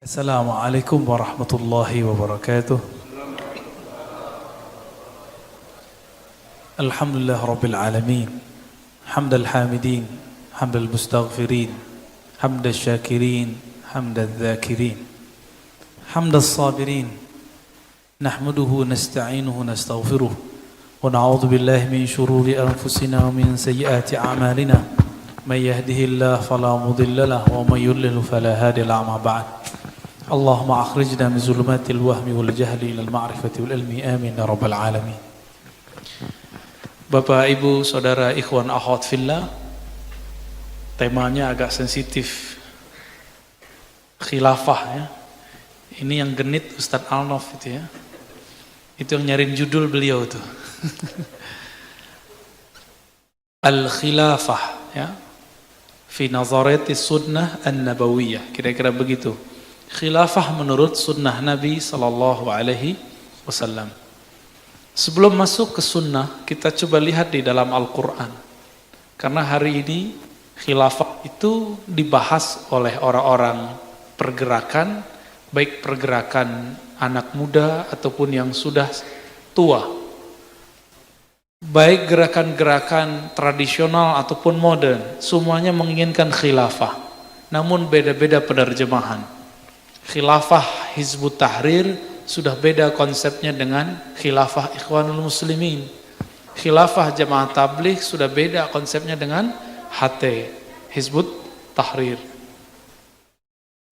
Assalamualaikum warahmatullahi wabarakatuh. Alhamdulillah rabbil alamin. Hamdal hamidin, hamdal mustaghfirin, hamdal syakirin, hamdal dhakirin, hamdal sabirin. Nahmaduhu nasta'inuhu nastaghfiruh. Wa na'udzu billahi min shururi anfusina wa min sayyiati a'malina. May yahdihillahu fala mudilla lahu wa may yudlil fala hadiya lahu. Amma ba'd. Allahumma akhrijna min zulumatil wahmi wal jahli ilal ma'rifati wal ilmi amin ya rabbal alamin. Bapak, Ibu, Saudara, ikhwan, akhwat fillah, temanya agak sensitif. Khilafah ya. Ini yang genit Ustadz Alnof itu ya. Itu yang nyariin judul beliau tuh. Al-khilafah ya. Fi nazarati sunnah an-nabawiyah. Kira-kira begitu. Khilafah menurut sunnah Nabi Sallallahu Alaihi Wasallam. Sebelum masuk ke sunnah, kita coba lihat di dalam Al-Quran. Karena hari ini khilafah itu dibahas oleh orang-orang pergerakan, baik pergerakan anak muda ataupun yang sudah tua. Baik gerakan-gerakan tradisional ataupun modern, semuanya menginginkan khilafah. Namun beda-beda penerjemahan. Khilafah Hizbut Tahrir sudah beda konsepnya dengan khilafah Ikhwanul Muslimin. Khilafah Jamaah Tabligh sudah beda konsepnya dengan HT, Hizbut Tahrir.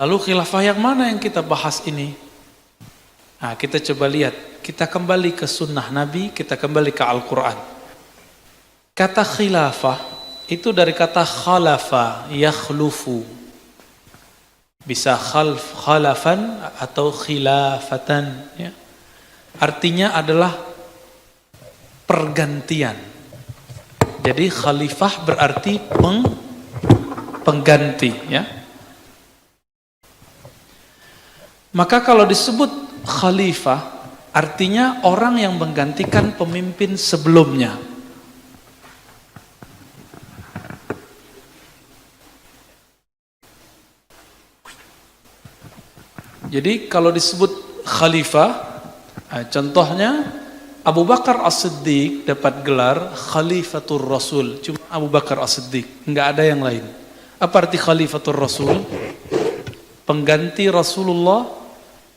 Lalu khilafah yang mana yang kita bahas ini? Nah, kita coba lihat. Kita kembali ke sunnah Nabi, kita kembali ke Al-Quran. Kata khilafah itu dari kata khalafa, yakhlufu. Bisa khalafan atau khilafatan ya. Artinya adalah pergantian. Jadi khalifah berarti pengganti ya. Maka kalau disebut khalifah artinya orang yang menggantikan pemimpin sebelumnya. Jadi kalau disebut khalifah, contohnya Abu Bakar As-Siddiq dapat gelar Khalifatur Rasul. Cuma Abu Bakar As-Siddiq, enggak ada yang lain. Apa arti Khalifatur Rasul? Pengganti Rasulullah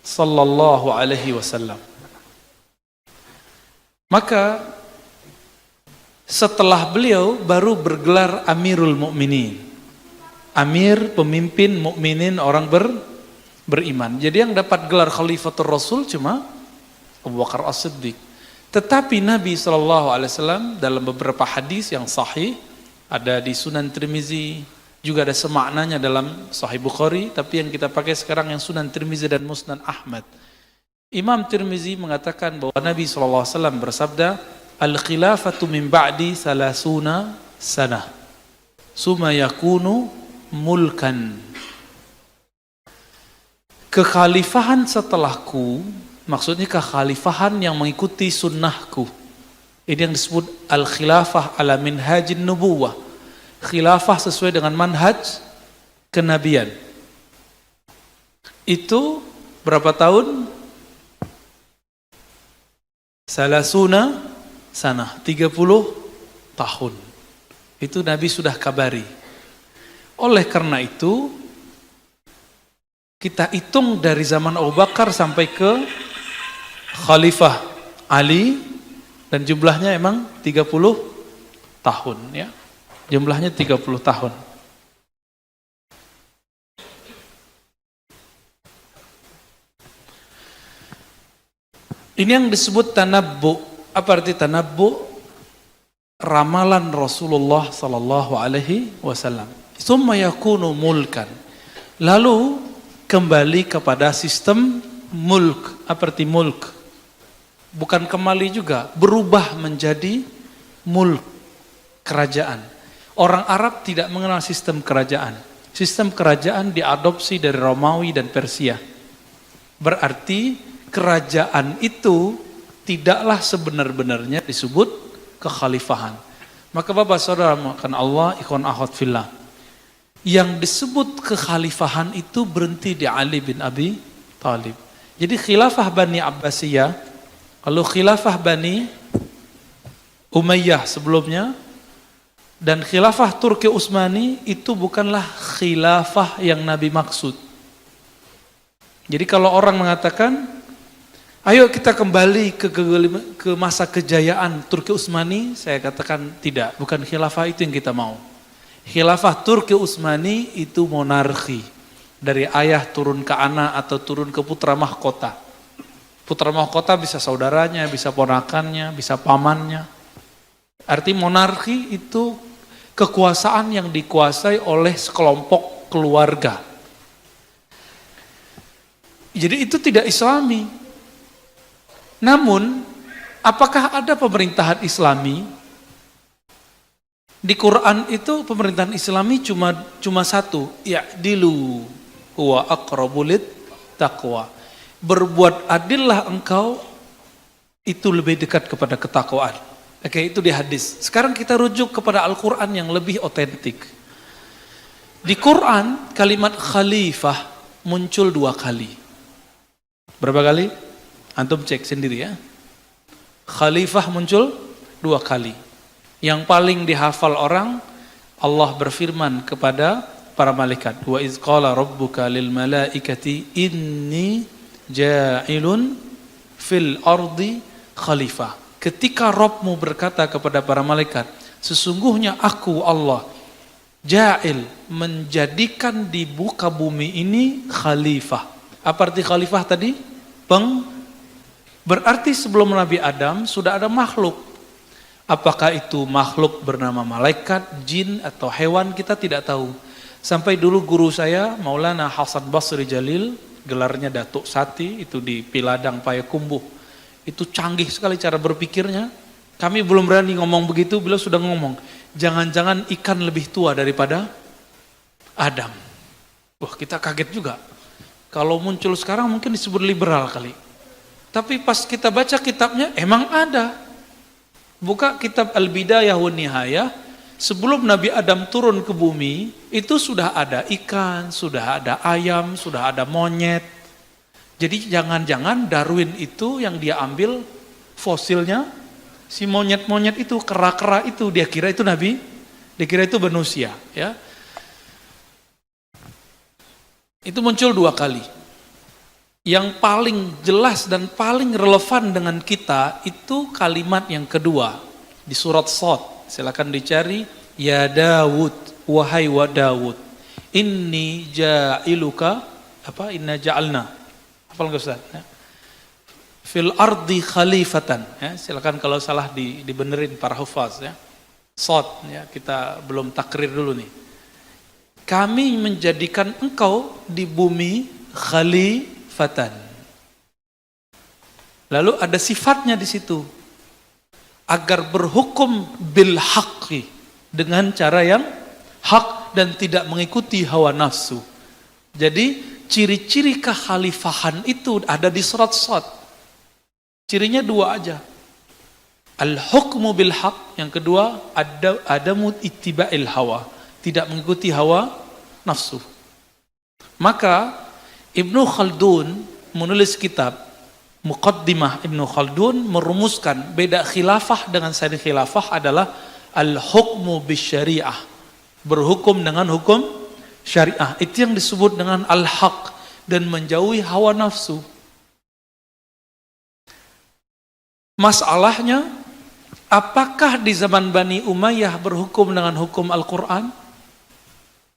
Sallallahu Alaihi Wasallam. Maka setelah beliau baru bergelar Amirul Mukminin. Amir, pemimpin mukminin, orang beriman. Jadi yang dapat gelar Khalifatul Rasul cuma Abu Bakar As-Siddiq. Tetapi Nabi SAW dalam beberapa hadis yang sahih, ada di Sunan Tirmizi, juga ada semaknanya dalam Sahih Bukhari, tapi yang kita pakai sekarang yang Sunan Tirmizi dan Musnad Ahmad. Imam Tirmizi mengatakan bahwa Nabi SAW bersabda, Al-khilafatu min ba'di salasuna sanah, summa yakunu mulkan. Kekhalifahan setelahku, maksudnya kekhalifahan yang mengikuti sunnahku. Ini yang disebut al-khilafah ala minhajin nubuwah. Khilafah sesuai dengan manhaj kenabian. Itu berapa tahun? Salasuna sanah, 30 tahun. Itu Nabi sudah kabari. Oleh karena itu, kita hitung dari zaman Abu Bakar sampai ke Khalifah Ali, dan jumlahnya emang 30 tahun ya. Jumlahnya 30 tahun. Ini yang disebut tanabbu. Apa arti tanabbu? Ramalan Rasulullah sallallahu alaihi wasallam. Tsumma yakunu mulkan. Lalu kembali kepada sistem mulk. Apa arti mulk? Bukan kembali juga, berubah menjadi mulk, kerajaan. Orang Arab tidak mengenal sistem kerajaan. Sistem kerajaan diadopsi dari Romawi dan Persia. Berarti kerajaan itu tidaklah sebenar-benarnya disebut kekhalifahan. Maka Bapak Saudara makan Allah, ikhwan akhwat fillah. yang disebut kekhalifahan itu berhenti di Ali bin Abi Thalib. Jadi khilafah Bani Abbasiyah, kalau khilafah Bani Umayyah sebelumnya, dan khilafah Turki Utsmani itu bukanlah khilafah yang Nabi maksud. Jadi kalau orang mengatakan, ayo kita kembali ke masa kejayaan Turki Utsmani, saya katakan tidak, bukan khilafah itu yang kita mau. Khilafah Turki Utsmani itu monarki, dari ayah turun ke anak atau turun ke putra mahkota. Putra mahkota bisa saudaranya, bisa ponakannya, bisa pamannya. Arti monarki itu kekuasaan yang dikuasai oleh sekelompok keluarga. Jadi itu tidak Islami. Namun, apakah ada pemerintahan Islami? Di Quran itu pemerintahan Islami cuma satu, ya'dilu huwa aqrabu lit taqwa. Berbuat adillah engkau, itu lebih dekat kepada ketakwaan. Oke, itu di hadis. Sekarang kita rujuk kepada Al-Quran yang lebih otentik. Di Quran, kalimat khalifah muncul 2 kali. Berapa kali? Antum cek sendiri ya. Khalifah muncul 2 kali. Yang paling dihafal orang, Allah berfirman kepada para malaikat, wa iz qala rabbuka lil malaikati inni ja'ilun fil ardi khalifah. Ketika Rabbmu berkata kepada para malaikat, sesungguhnya aku Allah ja'il, menjadikan di muka bumi ini khalifah. Apa arti khalifah tadi? Berarti sebelum Nabi Adam sudah ada makhluk. Apakah itu makhluk bernama malaikat, jin, atau hewan, kita tidak tahu. Sampai dulu guru saya, Maulana Hasan Basri Jalil, gelarnya Datuk Sati, itu di Piladang Payakumbuh. Itu canggih sekali cara berpikirnya. Kami belum berani ngomong begitu, beliau sudah ngomong, jangan-jangan ikan lebih tua daripada Adam. Wah, kita kaget juga. Kalau muncul sekarang mungkin disebut liberal kali. Tapi pas kita baca kitabnya, emang ada. Buka kitab Al-Bidayah wa Nihayah, sebelum Nabi Adam turun ke bumi, itu sudah ada ikan, sudah ada ayam, sudah ada monyet. Jadi jangan-jangan Darwin itu yang dia ambil fosilnya, si monyet-monyet itu, kera-kera itu, dia kira itu Nabi, dia kira itu manusia. Ya. Itu muncul 2 kali. Yang paling jelas dan paling relevan dengan kita itu kalimat yang kedua di surat Shad. Silakan dicari, ya Dawud, wahai wa Dawud, inni ja'iluka inna ja'alna. Hafal enggak Ustaz? Ya. Fil ardi khalifatan. Ya, silakan kalau salah dibenerin para hufaz ya. Shad ya, kita belum takrir dulu nih. Kami menjadikan engkau di bumi khalifatan. Lalu ada sifatnya di situ. Agar berhukum bil haqqi, dengan cara yang hak dan tidak mengikuti hawa nafsu. Jadi ciri-ciri kekhalifahan itu ada di surat Shad. Cirinya 2 aja. Al-hukmu bil haq, yang kedua adamu ittiba'il hawa, tidak mengikuti hawa nafsu. Maka Ibnu Khaldun menulis kitab Muqaddimah. Ibnu Khaldun merumuskan beda khilafah dengan selain khilafah adalah al-hukmu bisyariah, berhukum dengan hukum syariah. Itu yang disebut dengan al-haq, dan menjauhi hawa nafsu. Masalahnya, apakah di zaman Bani Umayyah berhukum dengan hukum Al-Quran?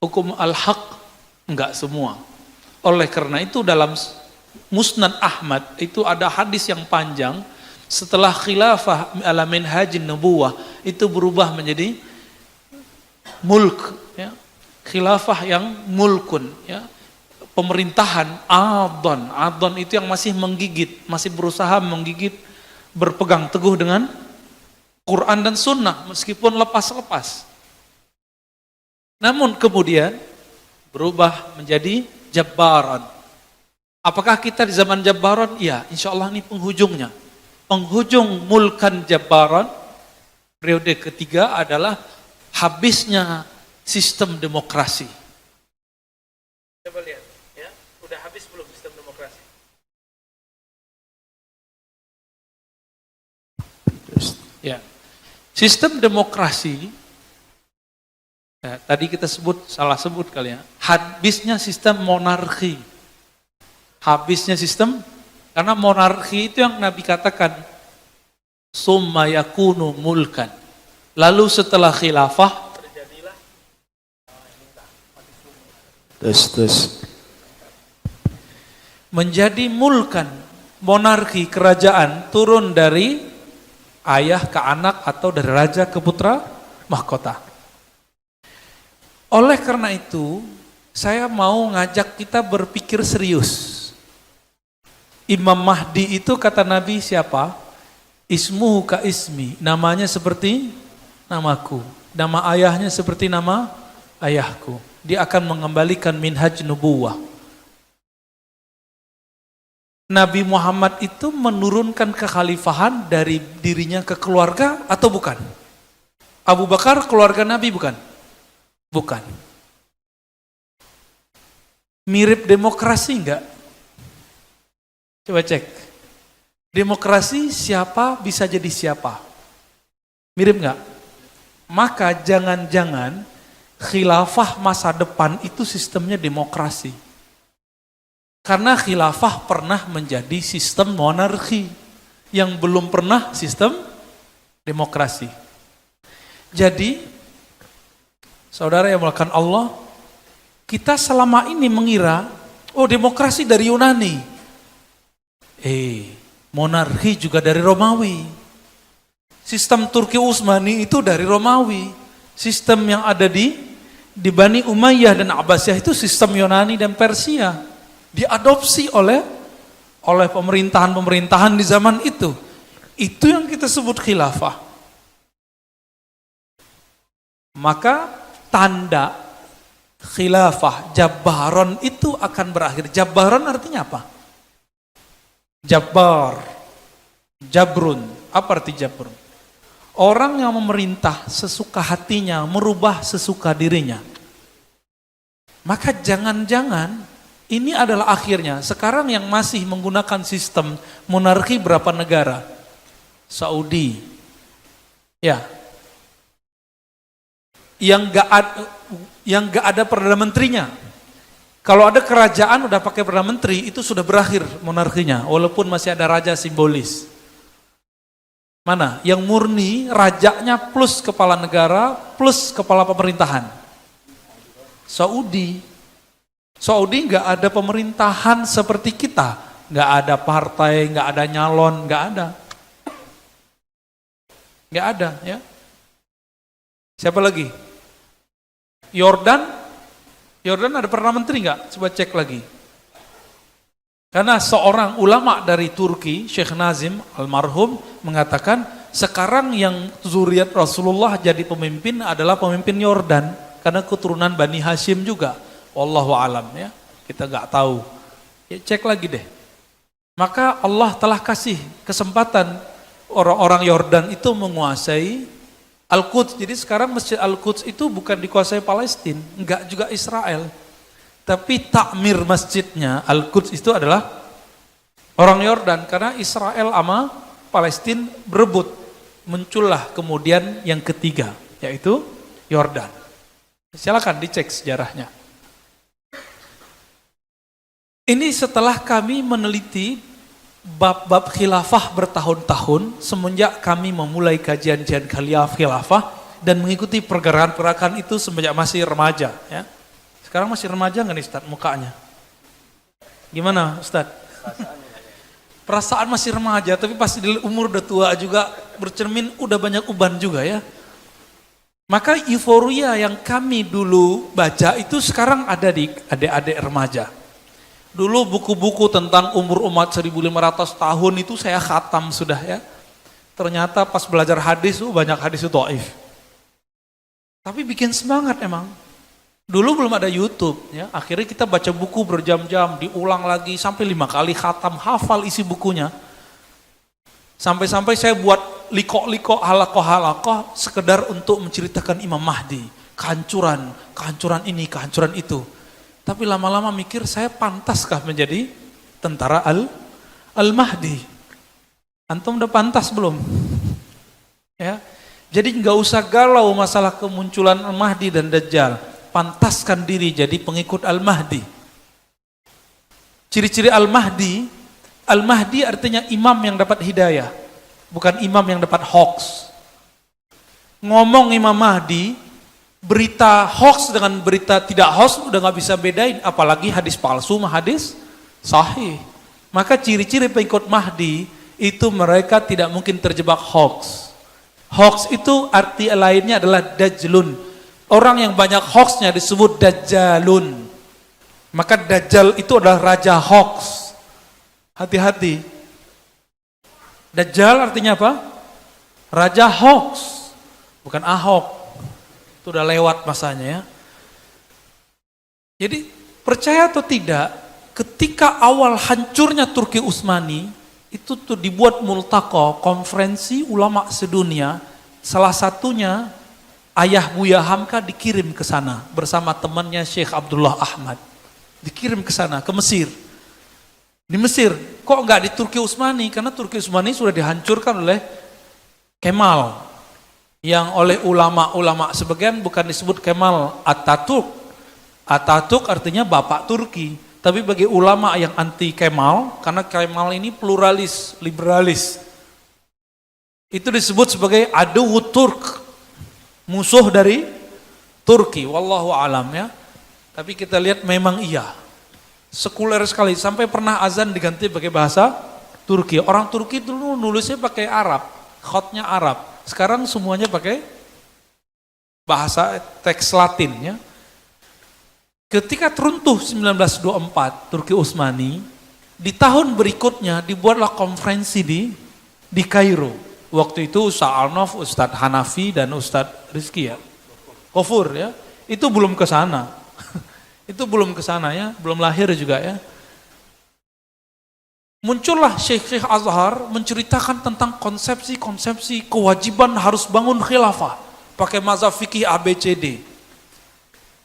Hukum al-haq? Enggak semua. Oleh karena itu dalam Musnad Ahmad itu ada hadis yang panjang, setelah khilafah ala minhajin nubuwah itu berubah menjadi mulk ya. Khilafah yang mulkun ya. Pemerintahan adon itu yang masih menggigit, masih berusaha menggigit, berpegang teguh dengan Quran dan Sunnah meskipun lepas-lepas. Namun kemudian berubah menjadi jabbaran. Apakah kita di zaman jabbaran? Ya, insya Allah ini penghujungnya. Penghujung mulkan jabbaran, periode ketiga adalah habisnya sistem demokrasi. Ya. Sistem demokrasi, ya, tadi kita salah sebut kali ya, habisnya sistem monarki. Habisnya sistem, karena monarki itu yang Nabi katakan, summa yakunu mulkan. Lalu setelah khilafah, terjadilah menjadi mulkan, monarki, kerajaan, turun dari ayah ke anak atau dari raja ke putra mahkota. Oleh karena itu, saya mau ngajak kita berpikir serius. Imam Mahdi itu kata Nabi siapa? Ismuhu ka ismi, namanya seperti namaku, nama ayahnya seperti nama ayahku. Dia akan mengembalikan minhaj nubuwah. Nabi Muhammad itu menurunkan kekhalifahan dari dirinya ke keluarga atau bukan? Abu Bakar keluarga Nabi bukan? Bukan. Mirip demokrasi enggak? Coba cek. Demokrasi siapa bisa jadi siapa? Mirip enggak? Maka jangan-jangan khilafah masa depan itu sistemnya demokrasi. Karena khilafah pernah menjadi sistem monarki yang belum pernah sistem demokrasi. Jadi, saudara yang melakukan Allah, kita selama ini mengira, oh demokrasi dari Yunani. Monarki juga dari Romawi. Sistem Turki Utsmani itu dari Romawi. Sistem yang ada di Bani Umayyah dan Abbasiyah itu sistem Yunani dan Persia. Diadopsi oleh pemerintahan-pemerintahan di zaman itu. Itu yang kita sebut khilafah. Maka tanda khilafah Jabbaron itu akan berakhir. Jabbaron artinya apa? Jabbar, Jabrun. Apa arti Jabrun? Orang yang memerintah sesuka hatinya, merubah sesuka dirinya. Maka jangan-jangan ini adalah akhirnya. Sekarang yang masih menggunakan sistem monarki berapa negara? Saudi. Ya. Yang gak ada Perdana Menterinya. Kalau ada kerajaan udah pakai Perdana Menteri, itu sudah berakhir monarkinya. Walaupun masih ada raja simbolis. Mana? Yang murni, rajanya plus kepala negara, plus kepala pemerintahan. Saudi nggak ada pemerintahan seperti kita, nggak ada partai, nggak ada nyalon, nggak ada, ya. Siapa lagi? Yordan ada Perdana Menteri nggak? Coba cek lagi. Karena seorang ulama dari Turki, Syekh Nazim almarhum mengatakan sekarang yang zuriat Rasulullah jadi pemimpin adalah pemimpin Yordan karena keturunan Bani Hashim juga. Wallahu alam, ya, kita nggak tahu. Ya, cek lagi deh. Maka Allah telah kasih kesempatan orang-orang Yordan itu menguasai Al-Quds. Jadi sekarang Masjid Al-Quds itu bukan dikuasai Palestina, enggak juga Israel. Tapi takmir masjidnya Al-Quds itu adalah orang Yordan karena Israel sama Palestina berebut. Muncullah kemudian yang ketiga, yaitu Yordan. Silakan dicek sejarahnya. Ini setelah kami meneliti bab-bab khilafah bertahun-tahun semenjak kami memulai kajian-kajian khilafah dan mengikuti pergerakan-pergerakan itu semenjak masih remaja. Ya. Sekarang masih remaja nggak nih Ustaz mukanya? Gimana Ustaz? Perasaan masih remaja, tapi pasti di umur udah tua juga bercermin udah banyak uban juga ya. Maka euforia yang kami dulu baca itu sekarang ada di adik-adik remaja. Dulu buku-buku tentang umur umat 1500 tahun itu saya khatam sudah ya. Ternyata pas belajar hadis banyak hadis itu dhaif. Tapi bikin semangat emang. Dulu belum ada YouTube ya. Akhirnya kita baca buku berjam-jam, diulang lagi sampai 5 kali khatam, hafal isi bukunya. Sampai-sampai saya buat liko-liko halakoh-halakoh sekedar untuk menceritakan Imam Mahdi. Kehancuran ini, kehancuran itu. Tapi lama-lama mikir saya pantaskah menjadi tentara Al-Mahdi? Antum udah pantas belum? Ya. Jadi nggak usah galau masalah kemunculan Al-Mahdi dan Dajjal. Pantaskan diri jadi pengikut Al-Mahdi. Ciri-ciri Al-Mahdi, Al-Mahdi artinya imam yang dapat hidayah, bukan imam yang dapat hoax. Ngomong Imam Mahdi, berita hoax dengan berita tidak hoax udah nggak bisa bedain, apalagi hadis palsu sama hadis sahih. Maka ciri-ciri pengikut Mahdi itu mereka tidak mungkin terjebak hoax. Hoax itu arti lainnya adalah dajjalun. Orang yang banyak hoaxnya disebut dajjalun. Maka Dajjal itu adalah raja hoax. Hati-hati. Dajjal artinya apa? Raja hoax. Bukan Ahok. Itu udah lewat masanya ya. Jadi percaya atau tidak, ketika awal hancurnya Turki Utsmani, itu tuh dibuat multaqo, konferensi ulama sedunia, salah satunya ayah Buya Hamka dikirim ke sana bersama temannya Syekh Abdullah Ahmad. Dikirim ke sana, ke Mesir. Di Mesir, kok enggak di Turki Utsmani? Karena Turki Utsmani sudah dihancurkan oleh Kemal. Yang oleh ulama-ulama sebagian bukan disebut Kemal, Atatürk. Atatürk artinya bapak Turki. Tapi bagi ulama yang anti Kemal, karena Kemal ini pluralis, liberalis, itu disebut sebagai aduwwu Turk, musuh dari Turki. Wallahu alam ya. Tapi kita lihat memang iya, sekuler sekali, sampai pernah azan diganti pakai bahasa Turki. Orang Turki dulu nulisnya pakai Arab, khotnya Arab. Sekarang semuanya pakai bahasa teks Latin ya. Ketika teruntuh 1924 Turki Utsmani, di tahun berikutnya dibuatlah konferensi di Kairo. Waktu itu Ustaz Arnaf, Ustaz Hanafi dan Ustaz Rizki ya. Kofur ya. Itu belum ke sana. Itu belum ke sana ya, belum lahir juga ya. Muncullah Syekh Azhar menceritakan tentang konsepsi-konsepsi kewajiban harus bangun khilafah pakai mazhab fikih ABCD.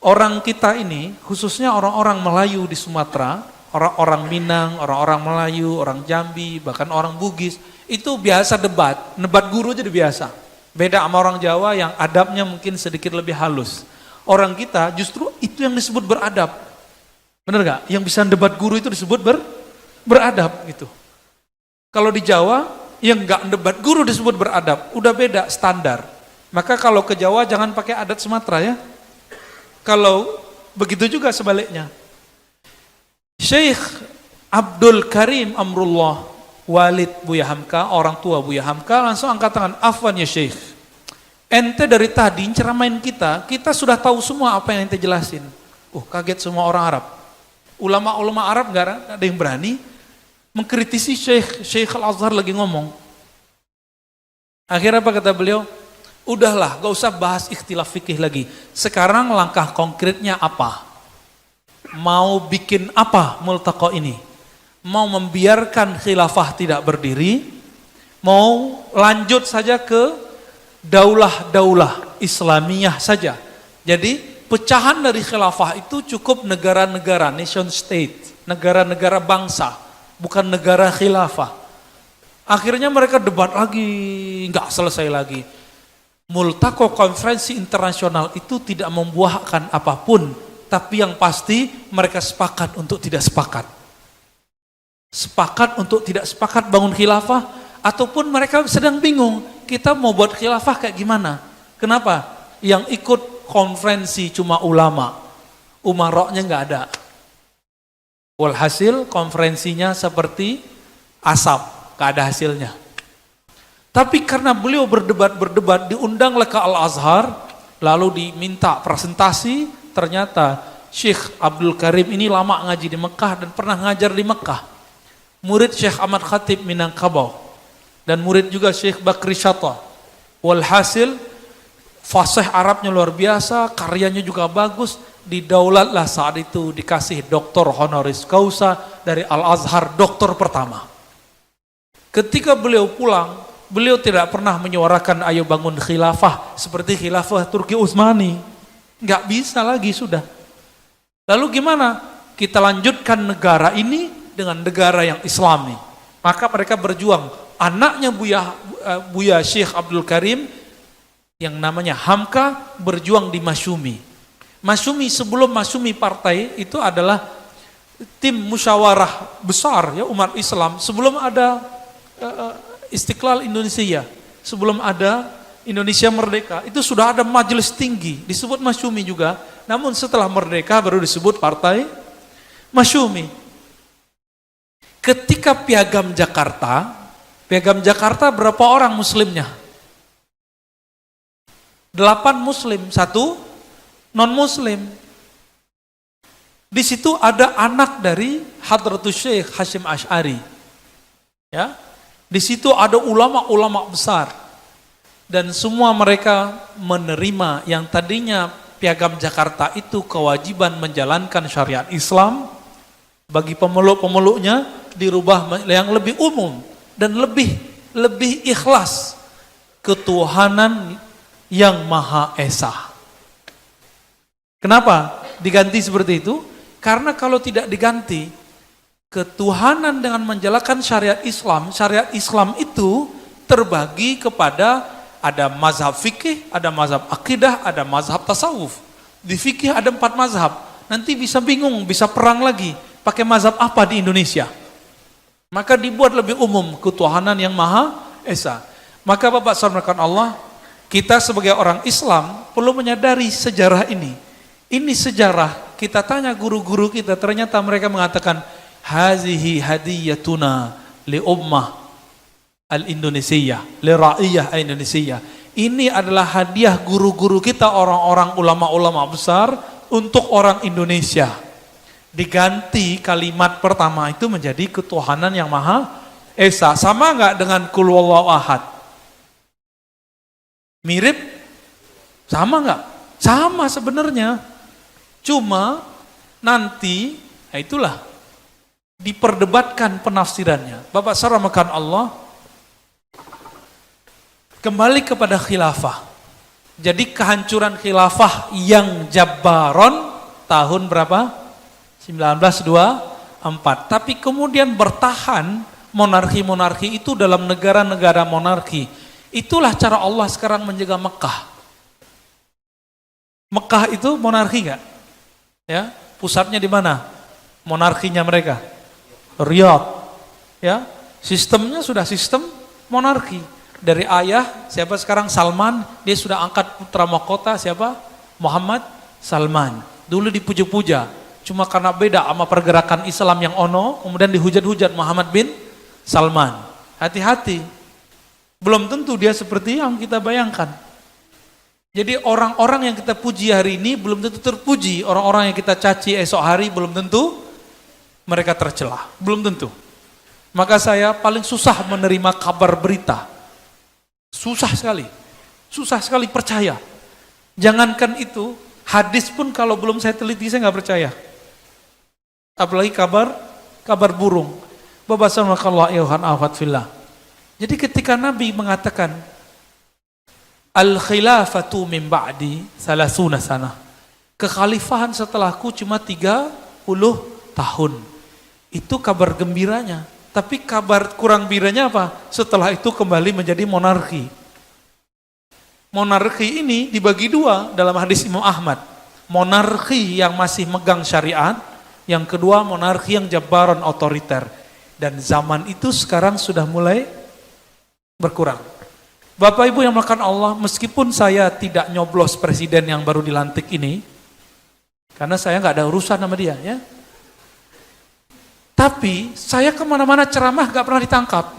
Orang kita ini, khususnya orang-orang Melayu di Sumatera, orang-orang Minang, orang-orang Melayu, orang Jambi, bahkan orang Bugis, itu biasa debat guru jadi biasa. Beda sama orang Jawa yang adabnya mungkin sedikit lebih halus. Orang kita justru itu yang disebut beradab. Benar gak? Yang bisa debat guru itu disebut beradab gitu. Kalau di Jawa, yang gak debat guru disebut beradab, udah beda standar. Maka kalau ke Jawa jangan pakai adat Sumatera ya. Kalau begitu juga sebaliknya. Syekh Abdul Karim Amrullah, Walid Buya Hamka, orang tua Buya Hamka, langsung angkat tangan, afwan ya Syekh. Ente dari tadi ceramain kita sudah tahu semua apa yang ente jelasin. Kaget semua orang Arab. Ulama-ulama Arab gak ada yang berani mengkritisi Syekh Al-Azhar lagi ngomong. Akhirnya apa kata beliau? Udahlah, gak usah bahas ikhtilaf fikih lagi. Sekarang langkah konkretnya apa? Mau bikin apa multaqo ini? Mau membiarkan khilafah tidak berdiri? Mau lanjut saja ke daulah-daulah Islamiyah saja? Jadi pecahan dari khilafah itu cukup negara-negara, nation state, negara-negara bangsa, bukan negara khilafah. Akhirnya mereka debat lagi, nggak selesai lagi. Multaqo konferensi internasional itu tidak membuahkan apapun, tapi yang pasti mereka sepakat untuk tidak sepakat. Sepakat untuk tidak sepakat bangun khilafah, ataupun mereka sedang bingung, kita mau buat khilafah kayak gimana? Kenapa? Yang ikut konferensi cuma ulama, umaroknya nggak ada. Walhasil konferensinya seperti asap, nggak ada hasilnya. Tapi karena beliau berdebat, diundanglah ke Al-Azhar, lalu diminta presentasi, ternyata Syekh Abdul Karim ini lama ngaji di Mekah dan pernah ngajar di Mekah. Murid Syekh Ahmad Khatib Minangkabau, dan murid juga Syekh Bakri Syata. Walhasil, fasih Arabnya luar biasa, karyanya juga bagus, didaulatlah saat itu dikasih doktor honoris causa dari Al-Azhar, doktor pertama. Ketika beliau pulang, beliau tidak pernah menyuarakan ayo bangun khilafah seperti khilafah Turki Utsmani. Nggak bisa lagi sudah. Lalu gimana? Kita lanjutkan negara ini dengan negara yang Islami. Maka mereka berjuang anaknya Buya Syekh Abdul Karim yang namanya Hamka berjuang di Masyumi. Masyumi sebelum Masyumi partai itu adalah tim musyawarah besar ya umat Islam sebelum ada Istiqlal Indonesia, sebelum ada Indonesia merdeka, itu sudah ada majelis tinggi disebut Masyumi juga. Namun setelah merdeka baru disebut partai Masyumi. Ketika Piagam Jakarta berapa orang muslimnya? 8 muslim, 1 non muslim. Di situ ada anak dari Hadratus Syekh Hasyim Asy'ari. Ya. Di situ ada ulama-ulama besar. Dan semua mereka menerima yang tadinya Piagam Jakarta itu kewajiban menjalankan syariat Islam, bagi pemeluk-pemeluknya dirubah yang lebih umum dan lebih ikhlas, ketuhanan yang Maha Esa. Kenapa diganti seperti itu? Karena kalau tidak diganti, ketuhanan dengan menjalankan syariat Islam itu terbagi kepada ada mazhab fikih, ada mazhab akidah, ada mazhab tasawuf. Di fikih ada 4 mazhab. Nanti bisa bingung, bisa perang lagi. Pakai mazhab apa di Indonesia? Maka dibuat lebih umum, ketuhanan yang Maha Esa. Maka Bapak saudarakan Allah, kita sebagai orang Islam perlu menyadari sejarah ini. Ini sejarah, kita tanya guru-guru kita, ternyata mereka mengatakan, hazihi hadiyatuna li ummah al-Indonesia, li ra'iyah Indonesia. Ini adalah hadiah guru-guru kita, orang-orang ulama-ulama besar untuk orang Indonesia. Diganti kalimat pertama itu menjadi ketuhanan yang Maha Esa. Sama enggak dengan Qul Huwallahu Ahad? Mirip? Sama enggak? Sama sebenarnya. Cuma nanti, nah itulah diperdebatkan penafsirannya. Bapak saramakan Allah, kembali kepada khilafah. Jadi kehancuran khilafah yang Jabbaron tahun berapa? 1924. Tapi kemudian bertahan monarki-monarki itu dalam negara-negara monarki. Itulah cara Allah sekarang menjaga Mekah. Mekah itu monarki enggak? Ya, pusatnya di mana? Monarkinya mereka. Riyadh. Ya, sistemnya sudah sistem monarki. Dari ayah, siapa sekarang? Salman, dia sudah angkat putra mahkota, siapa? Muhammad Salman. Dulu dipuja-puja, cuma karena beda sama pergerakan Islam yang ono, kemudian dihujat-hujat Muhammad bin Salman. Hati-hati, belum tentu dia seperti yang kita bayangkan. Jadi orang-orang yang kita puji hari ini belum tentu terpuji, orang-orang yang kita caci esok hari belum tentu mereka tercelah, belum tentu. Maka saya paling susah menerima kabar berita. Susah sekali percaya. Jangankan itu, hadis pun kalau belum saya teliti saya nggak percaya. Apalagi kabar burung. Bapak sallallahu alaihi wasallam. Jadi ketika Nabi mengatakan al-khilafatu min ba'di 30 sana. Kekhalifahan setelahku cuma 30 tahun. Itu kabar gembiranya. Tapi kabar kurang gembiranya apa? Setelah itu kembali menjadi monarki. Monarki ini dibagi 2 dalam hadis Imam Ahmad. Monarki yang masih megang syariat, yang kedua monarki yang jabbaron otoriter. Dan zaman itu sekarang sudah mulai berkurang. Bapak Ibu yang melakukan Allah, meskipun saya tidak nyoblos presiden yang baru dilantik ini, karena saya nggak ada urusan sama dia, ya. Tapi saya kemana-mana ceramah nggak pernah ditangkap.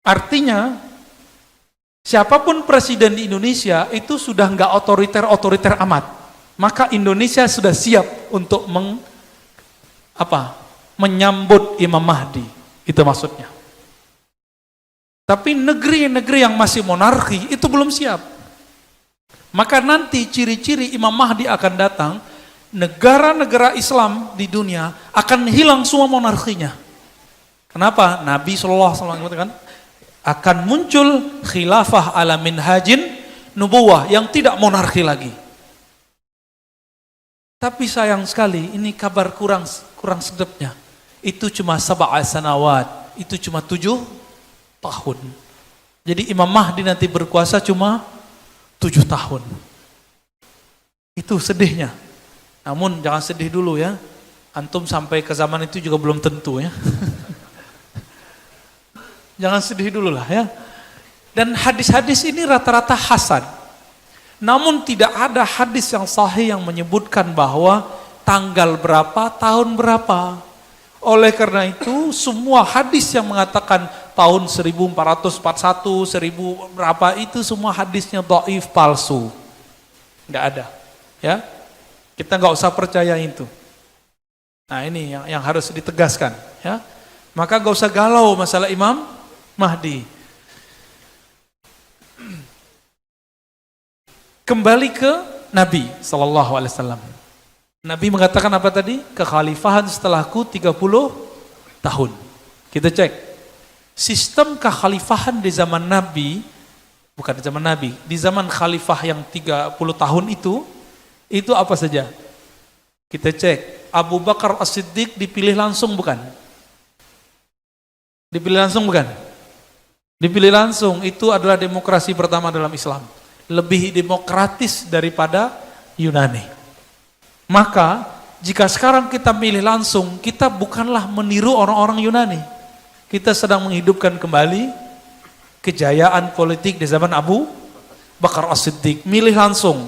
Artinya, siapapun presiden di Indonesia itu sudah nggak otoriter amat. Maka Indonesia sudah siap untuk menyambut Imam Mahdi. Itu maksudnya. Tapi negeri-negeri yang masih monarki itu belum siap. Maka nanti ciri-ciri Imam Mahdi akan datang, negara-negara Islam di dunia akan hilang semua monarkinya. Kenapa? Nabi SAW mengatakan akan muncul khilafah ala minhajin nubuwah yang tidak monarki lagi. Tapi sayang sekali ini kabar kurang sedapnya. Itu cuma 7 sanawat, itu cuma 7 tahun. Jadi Imam Mahdi nanti berkuasa cuma 7 tahun. Itu sedihnya. Namun jangan sedih dulu ya. Antum sampai ke zaman itu juga belum tentu ya. Jangan sedih dulu lah ya. Dan hadis-hadis ini rata-rata hasan. Namun tidak ada hadis yang sahih yang menyebutkan bahwa tanggal berapa, tahun berapa. Oleh karena itu semua hadis yang mengatakan tahun 1441, 1000 berapa itu semua hadisnya dhaif, palsu. Enggak ada. Ya. Kita enggak usah percaya itu. Nah, ini yang harus ditegaskan, ya. Maka enggak usah galau masalah Imam Mahdi. Kembali ke Nabi sallallahu alaihi wasallam. Nabi mengatakan apa tadi? Kekhalifahan setelahku 30 tahun. Kita cek. Sistem kekhalifahan di zaman Nabi, bukan di zaman Nabi, di zaman khalifah yang 30 tahun itu apa saja? Kita cek. Abu Bakar As-Siddiq dipilih langsung bukan? Dipilih langsung bukan? Dipilih langsung, itu adalah demokrasi pertama dalam Islam. Lebih demokratis daripada Yunani. Maka, jika sekarang kita milih langsung, kita bukanlah meniru orang-orang Yunani. Kita sedang menghidupkan kembali kejayaan politik di zaman Abu Bakar As-Siddiq. Milih langsung.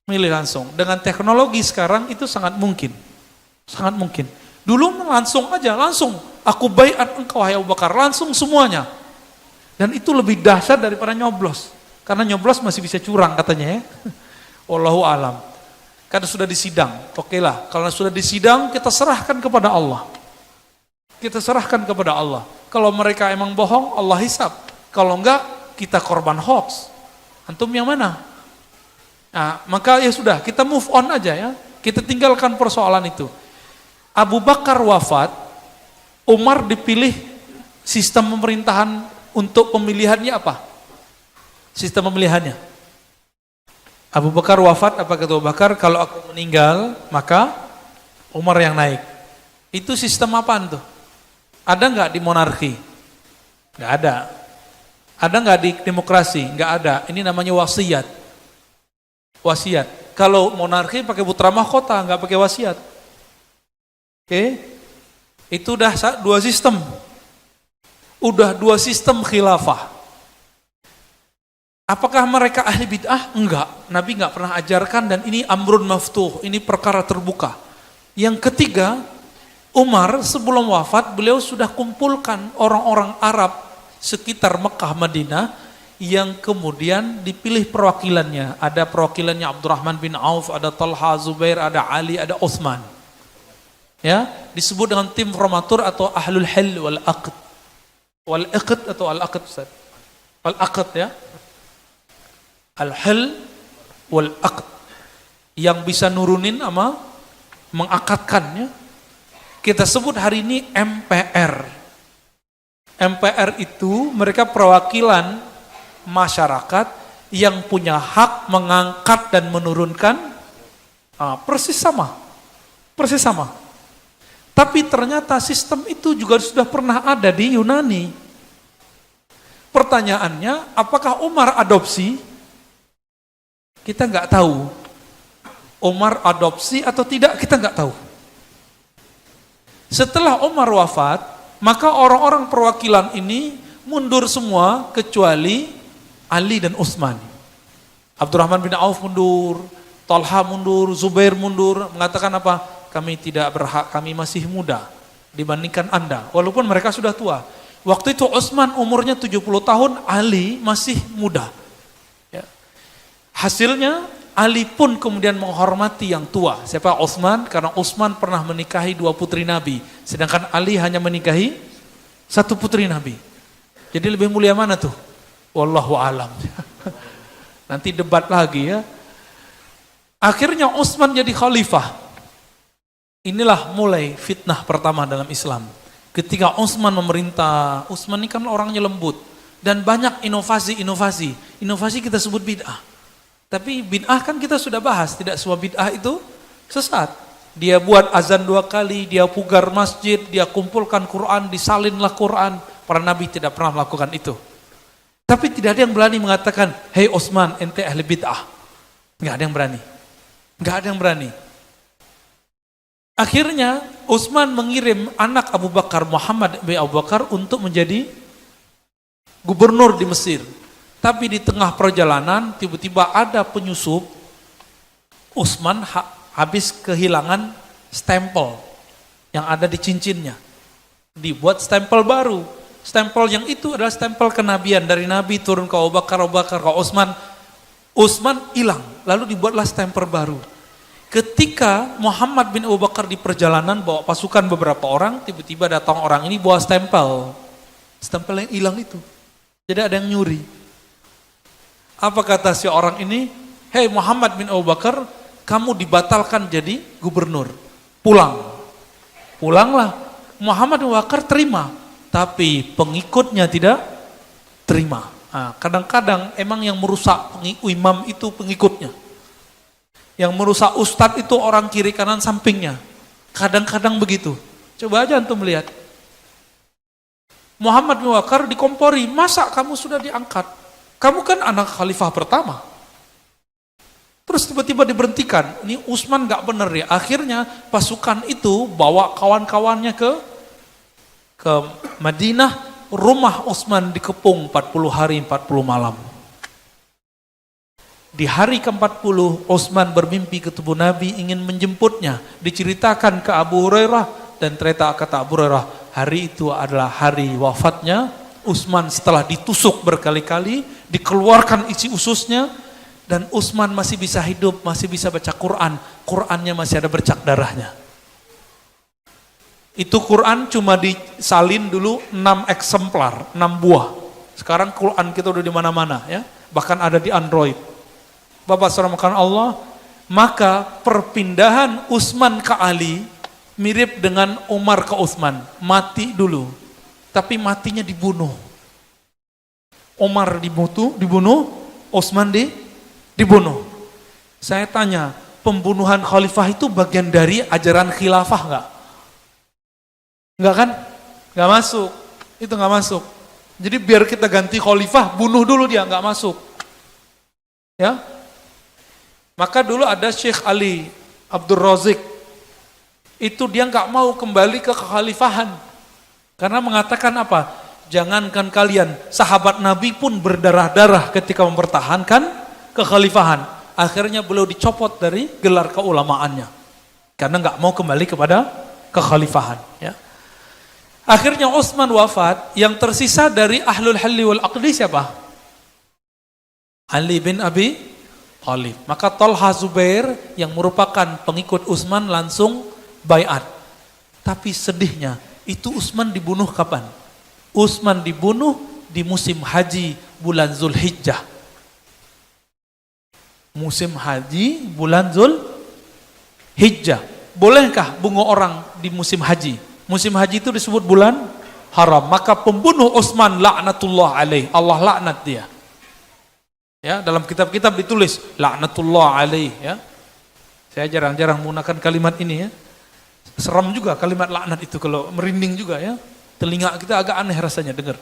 Milih langsung. Dengan teknologi sekarang itu sangat mungkin. Sangat mungkin. Dulu langsung aja, langsung. Aku baiat engkau, hai Abu Bakar. Langsung semuanya. Dan itu lebih dahsyat daripada nyoblos. Karena nyoblos masih bisa curang katanya ya. Wallahu alam. Karena sudah disidang. Oke lah, kalau sudah disidang kita serahkan kepada Allah. Kita serahkan kepada Allah. Kalau mereka emang bohong, Allah hisab. Kalau enggak, kita korban hoax. Antum yang mana? Nah, maka ya sudah, kita move on aja ya. Kita tinggalkan persoalan itu. Abu Bakar wafat, Umar dipilih, sistem pemerintahan untuk pemilihannya apa? Sistem pemilihannya. Abu Bakar wafat, apa kata Abu Bakar? Kalau aku meninggal, maka Umar yang naik. Itu sistem apaan tuh? Ada nggak di monarki? Nggak ada. Ada nggak di demokrasi? Nggak ada. Ini namanya wasiat. Wasiat. Kalau monarki pakai putra mahkota, nggak pakai wasiat. Oke? Itu udah 2 sistem. Udah 2 sistem khilafah. Apakah mereka ahli bid'ah? Enggak. Nabi enggak pernah ajarkan dan ini amrun maftuh. Ini perkara terbuka. Yang ketiga, Umar sebelum wafat beliau sudah kumpulkan orang-orang Arab sekitar Mekah Madinah yang kemudian dipilih perwakilannya. Ada perwakilannya Abdurrahman bin Auf, ada Talha, Zubair, ada Ali, ada Utsman. Ya, disebut dengan tim formatur atau ahlul hil wal aqd. Wal aqd atau al aqd Ustaz. Al aqd ya. Al-hil wal-aqd yang bisa nurunin sama mengakadkannya. Kita sebut hari ini MPR. MPR itu mereka perwakilan masyarakat yang punya hak mengangkat dan menurunkan persis sama. Persis sama. Tapi ternyata sistem itu juga sudah pernah ada di Yunani. Pertanyaannya, apakah Umar adopsi? Kita nggak tahu. Umar adopsi atau tidak, kita nggak tahu. Setelah Umar wafat, maka orang-orang perwakilan ini mundur semua kecuali Ali dan Utsman. Abdurrahman bin Auf mundur, Talha mundur, Zubair mundur, mengatakan apa? Kami tidak berhak, kami masih muda dibandingkan Anda, walaupun mereka sudah tua. Waktu itu Utsman umurnya 70 tahun, Ali masih muda. Hasilnya Ali pun kemudian menghormati yang tua. Siapa? Utsman, karena Utsman pernah menikahi 2 putri Nabi, sedangkan Ali hanya menikahi 1 putri Nabi. Jadi lebih mulia mana tuh? Wallahu alam. Nanti debat lagi ya. Akhirnya Utsman jadi khalifah. Inilah mulai fitnah pertama dalam Islam. Ketika Utsman memerintah, Utsman ini kan orangnya lembut dan banyak inovasi. Inovasi kita sebut bid'ah. Tapi bid'ah kan kita sudah bahas, tidak semua bid'ah itu sesat. Dia buat azan 2 kali, dia pugar masjid, dia kumpulkan Quran, disalinlah Quran. Para nabi tidak pernah melakukan itu. Tapi tidak ada yang berani mengatakan, hei Utsman, ente ahli bid'ah. Nggak ada yang berani. Nggak ada yang berani. Akhirnya Utsman mengirim anak Abu Bakar, Muhammad bin Abu Bakar, untuk menjadi gubernur di Mesir. Tapi di tengah perjalanan tiba-tiba ada penyusup. Utsman habis kehilangan stempel yang ada di cincinnya. Dibuat stempel baru. Stempel yang itu adalah stempel kenabian dari Nabi turun ke Abu Bakar, Abu Bakar ke Utsman. Utsman hilang, lalu dibuatlah stempel baru. Ketika Muhammad bin Abu Bakar di perjalanan bawa pasukan beberapa orang, tiba-tiba datang orang ini bawa stempel. Stempel yang hilang itu. Jadi ada yang nyuri. Apa kata si orang ini? Hei Muhammad bin Abu Bakar, kamu dibatalkan jadi gubernur. Pulang. Pulanglah. Muhammad bin Abu Bakar terima. Tapi pengikutnya tidak terima. Nah, kadang-kadang emang yang merusak imam itu pengikutnya. Yang merusak ustadz itu orang kiri kanan sampingnya. Kadang-kadang begitu. Coba aja antum melihat. Muhammad bin Bakar dikompori, masa kamu sudah diangkat? Kamu kan anak khalifah pertama. Terus tiba-tiba diberhentikan. Ini Utsman gak bener ya. Akhirnya pasukan itu bawa kawan-kawannya ke Madinah, rumah Utsman dikepung 40 hari 40 malam. Di hari ke-40 Utsman bermimpi ketemu Nabi ingin menjemputnya. Diceritakan ke Abu Hurairah dan ternyata kata Abu Hurairah, hari itu adalah hari wafatnya Utsman setelah ditusuk berkali-kali, dikeluarkan isi ususnya, dan Utsman masih bisa hidup, masih bisa baca Quran. Qurannya masih ada bercak darahnya. Itu Quran cuma disalin dulu 6 eksemplar, 6 buah. Sekarang Quran kita udah di mana-mana ya, bahkan ada di Android. Bapak saudara Allah, maka perpindahan Utsman ke Ali mirip dengan Umar ke Utsman, mati dulu. Tapi matinya dibunuh. Umar dibunuh, Utsman dibunuh. Saya tanya, pembunuhan khalifah itu bagian dari ajaran khilafah enggak? Enggak kan? Enggak masuk. Itu enggak masuk. Jadi biar kita ganti khalifah, bunuh dulu dia, enggak masuk. Ya. Maka dulu ada Syekh Ali Abdul Razik. Itu dia enggak mau kembali ke kekhalifahan. Karena mengatakan apa? Jangankan kalian, sahabat Nabi pun berdarah-darah ketika mempertahankan kekhalifahan. Akhirnya beliau dicopot dari gelar keulamaannya. Karena enggak mau kembali kepada kekhalifahan, ya. Akhirnya Utsman wafat, yang tersisa dari ahlul halli wal aqdi siapa? Ali bin Abi Thalib. Maka Talha Zubair yang merupakan pengikut Utsman langsung baiat. Tapi sedihnya, itu Utsman dibunuh kapan? Utsman dibunuh di musim haji bulan Zulhijjah. Musim haji bulan Zulhijjah. Bolehkah bunuh orang di musim haji? Musim haji itu disebut bulan haram. Maka pembunuh Utsman laknatullah alaih, Allah laknat dia. Ya, dalam kitab-kitab ditulis laknatullah alaih, ya. Saya jarang-jarang menggunakan kalimat ini ya. Seram juga kalimat laknat itu, kalau merinding juga ya. Telinga kita agak aneh rasanya dengar.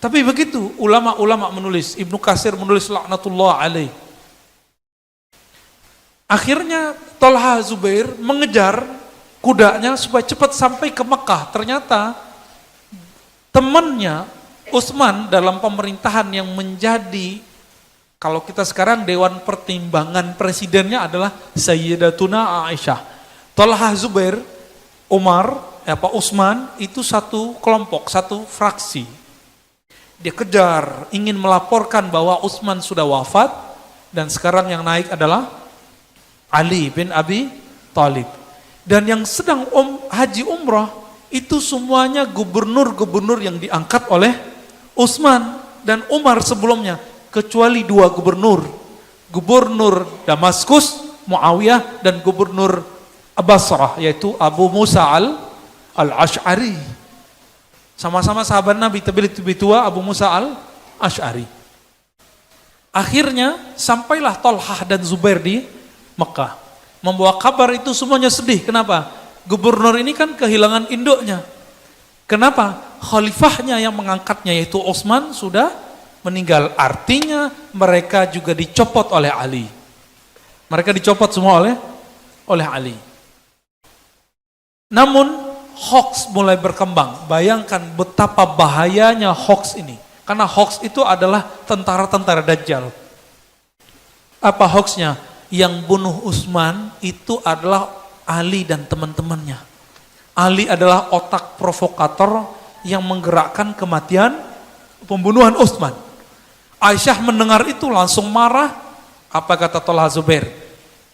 Tapi begitu ulama-ulama menulis, Ibnu Katsir menulis laknatullah alaih. Akhirnya Talha Zubair mengejar kudanya supaya cepat sampai ke Mekah. Ternyata temannya Utsman dalam pemerintahan yang menjadi, kalau kita sekarang Dewan Pertimbangan Presidennya adalah Sayyidatuna Aisyah. Talha Zubair, Umar, Utsman itu satu kelompok, satu fraksi. Dia kejar, ingin melaporkan bahwa Utsman sudah wafat dan sekarang yang naik adalah Ali bin Abi Thalib. Dan yang sedang haji umrah itu semuanya gubernur-gubernur yang diangkat oleh Utsman dan Umar sebelumnya, kecuali 2 gubernur. Gubernur Damaskus, Muawiyah, dan gubernur Basrah, yaitu Abu Musa al-Ash'ari. Sama-sama sahabat Nabi, tapi lebih tua Abu Musa al-Ash'ari. Akhirnya sampailah Talhah dan Zubair di Mekah. Membawa kabar itu semuanya sedih. Kenapa? Gubernur ini kan kehilangan induknya. Kenapa? khalifahnya yang mengangkatnya yaitu Utsman sudah meninggal. Artinya mereka juga dicopot oleh Ali. Mereka dicopot semua oleh Ali. Namun hoax mulai berkembang. Bayangkan betapa bahayanya hoax ini. Karena hoax itu adalah tentara-tentara Dajjal. Apa hoaxnya? Yang bunuh Utsman itu adalah Ali dan teman-temannya. Ali adalah otak provokator yang menggerakkan kematian pembunuhan Utsman. Aisyah mendengar itu langsung marah. Apa kata Thalha Zubair?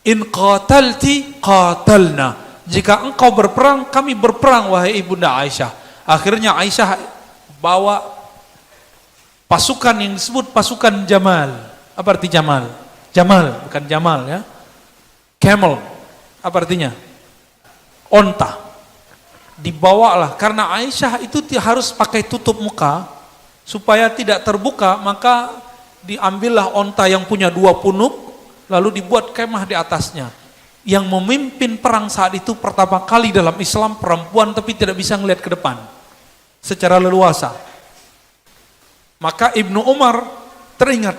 In qatalti qatalna. Jika engkau berperang, kami berperang wahai ibunda Aisyah. Akhirnya Aisyah bawa pasukan yang disebut pasukan Jamal. Apa arti Jamal? Jamal, bukan Jamal ya. Camel. Apa artinya? Onta. Dibawalah, karena Aisyah itu harus pakai tutup muka, supaya tidak terbuka, maka diambillah onta yang punya 2 punuk, lalu dibuat kemah di atasnya. Yang memimpin perang saat itu pertama kali dalam Islam perempuan, tapi tidak bisa ngelihat ke depan secara leluasa. Maka Ibnu Umar teringat,